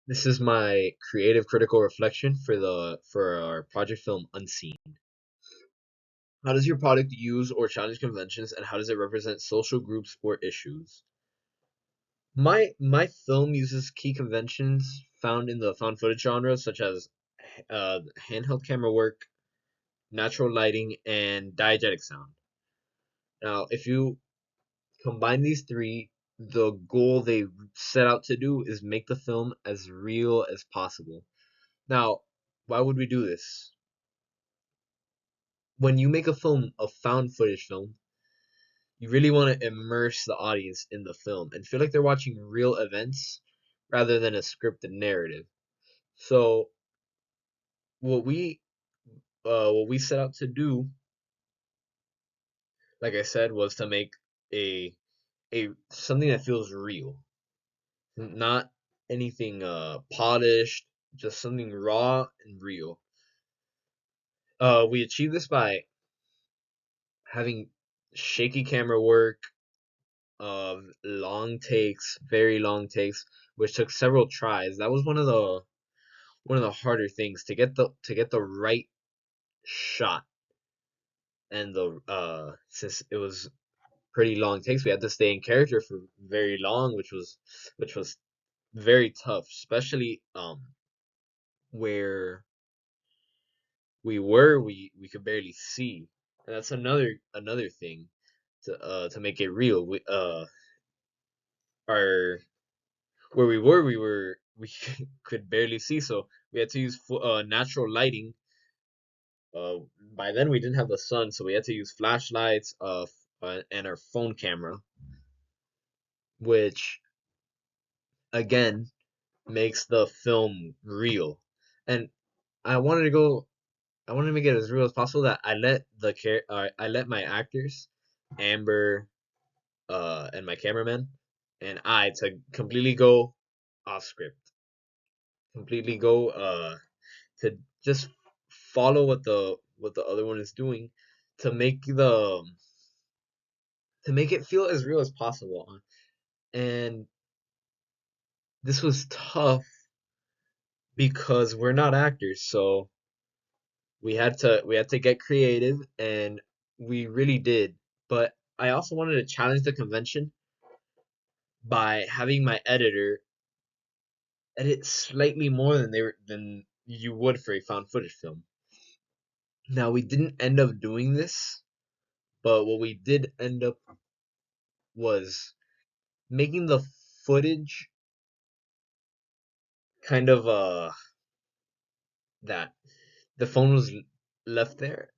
This is my creative critical reflection for our project film Unseen. How does your product use or challenge conventions, and how does it represent social groups or issues? My film uses key conventions found in the found footage genre, such as handheld camera work, natural lighting, and diegetic sound. Now, if you combine these three, the goal they set out to do is make the film as real as possible. Now, why would we do this? When you make a film, a found footage film, you really want to immerse the audience in the film and feel like they're watching real events rather than a scripted narrative. So what we what we set out to do, like I said, was to make a a something that feels real, not anything polished, just something raw and real. We achieved this by having shaky camera work, of long takes, very long takes, which took several tries. That was one of the harder things to get the right shot, and the since it was pretty long takes, we had to stay in character for very long, which was very tough, especially where we could barely see, and that's another thing to make it real. Our where we could barely see, so we had to use natural lighting. By then we didn't have the sun, so we had to use flashlights and our phone camera, which again makes the film real. And I wanted to go I wanted to make it as real as possible, that I let my actors, Amber, and my cameraman, and I, to completely go off script, completely go to just follow what the other one is doing, to make the to make it feel as real as possible. And this was tough because we're not actors, so we had to get creative, and we really did. But I also wanted to challenge the convention by having my editor edit slightly more than you would for a found footage film. Now, we didn't end up doing this, but what we did end up was making the footage kind of that the phone was left there,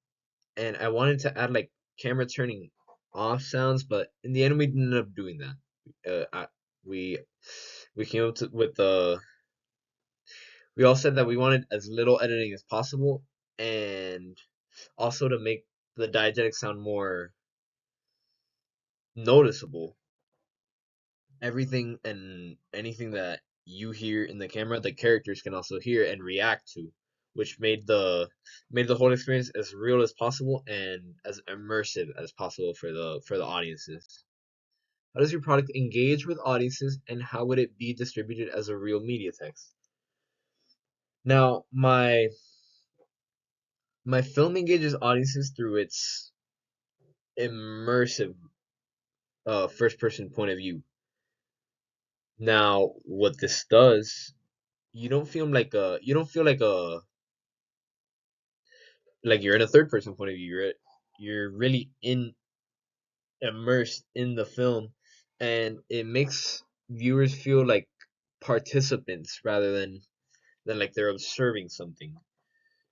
and I wanted to add like camera turning off sounds, but in the end we ended up doing that. We we came up with the we all said that we wanted as little editing as possible, and also to make the diegetic sound more noticeable. Everything and anything that you hear in the camera, the characters can also hear and react to, which made the whole experience as real as possible and as immersive as possible for the audiences. How does your product engage with audiences, and how would it be distributed as a real media text? Now, my film engages audiences through its immersive first person point of view. Now, what this does, you don't feel like you're in a third person point of view. You're really in immersed in the film, and it makes viewers feel like participants rather than like they're observing something.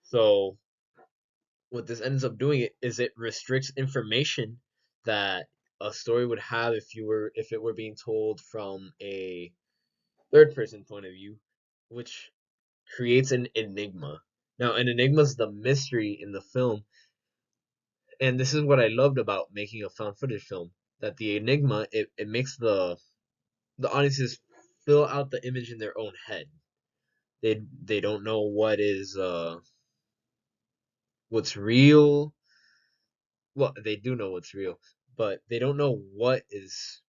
So what this ends up doing is it restricts information that a story would have if it were being told from a third person point of view, which creates an enigma. Now, an enigma is the mystery in the film, and this is what I loved about making a found footage film. That the enigma, it makes the audiences fill out the image in their own head. They don't know what's real. Well, they do know what's real, but they don't know what is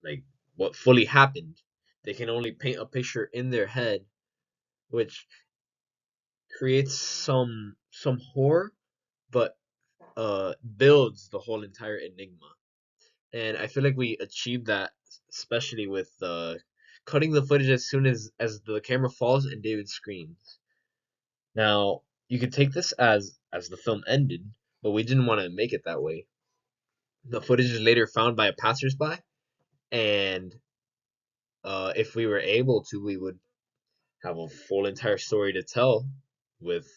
like what fully happened. They can only paint a picture in their head, which creates some horror, but builds the whole entire enigma. And I feel like we achieved that, especially with cutting the footage as soon as the camera falls and David screams. Now you could take this as the film ended, but we didn't want to make it that way. The footage is later found by a passersby, and if we were able to, we would have a full entire story to tell with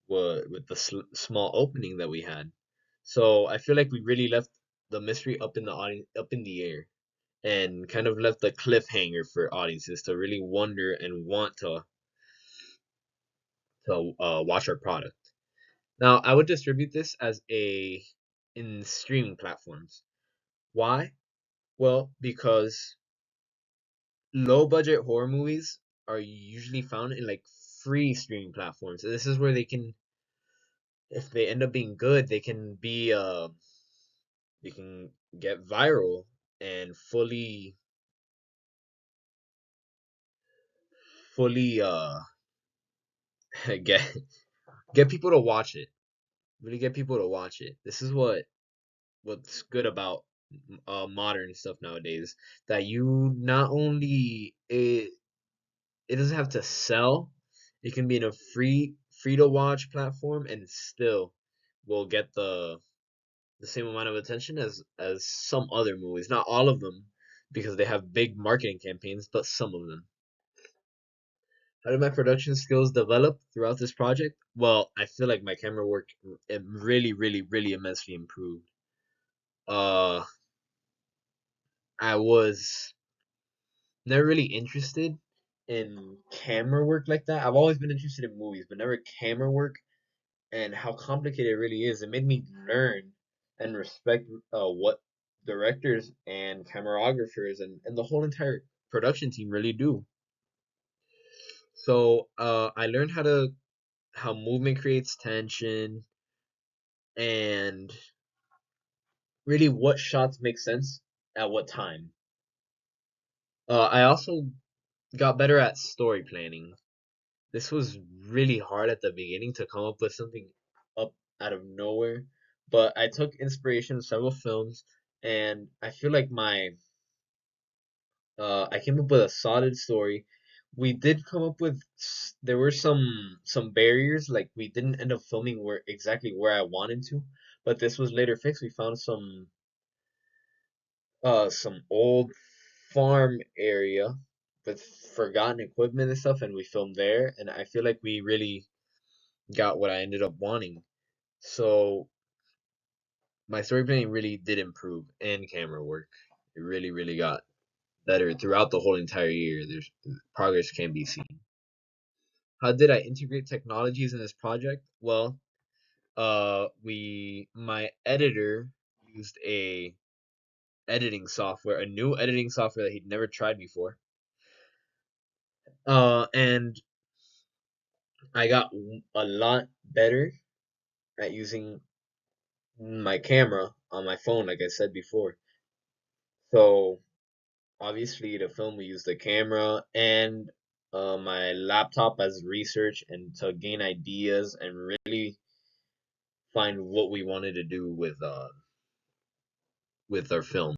with the small opening that we had. So I feel like we really left the mystery up in the audience, up in the air, and kind of left the cliffhanger for audiences to really wonder and want to watch our product. Now, I would distribute this as a in streaming platforms. Why? Well, because low budget horror movies are usually found in like free streaming platforms. So this is where they can, if they end up being good, they can get viral and fully get get people to watch it. Really get people to watch it. This is what's good about modern stuff nowadays, that you not only it doesn't have to sell. It can be in a free to watch platform and still will get the same amount of attention as some other movies. Not all of them, because they have big marketing campaigns, but some of them. How did my production skills develop throughout this project? Well, I feel like my camera work really immensely improved. Uh, I was never really interested in camera work like that. I've always been interested in movies, but never camera work, and how complicated it really is. It made me learn and respect what directors and cameragraphers and the whole entire production team really do. So I learned how movement creates tension, and really what shots make sense at what time. I also got better at story planning. This was really hard at the beginning to come up with something up out of nowhere, but I took inspiration from several films, and I feel like my I came up with a solid story. We did come up with there were some barriers, like we didn't end up filming where exactly where I wanted to, but this was later fixed. We found some old farm area with forgotten equipment and stuff, and we filmed there, and I feel like we really got what I ended up wanting. So my story planning really did improve, and camera work. It really got better throughout the whole entire year. There's progress can be seen. How did I integrate technologies in this project? Well, we my editor used a new editing software that he'd never tried before. And I got a lot better at using my camera on my phone, like I said before. So obviously, to film, we use the camera and my laptop as research and to gain ideas and really find what we wanted to do with our film.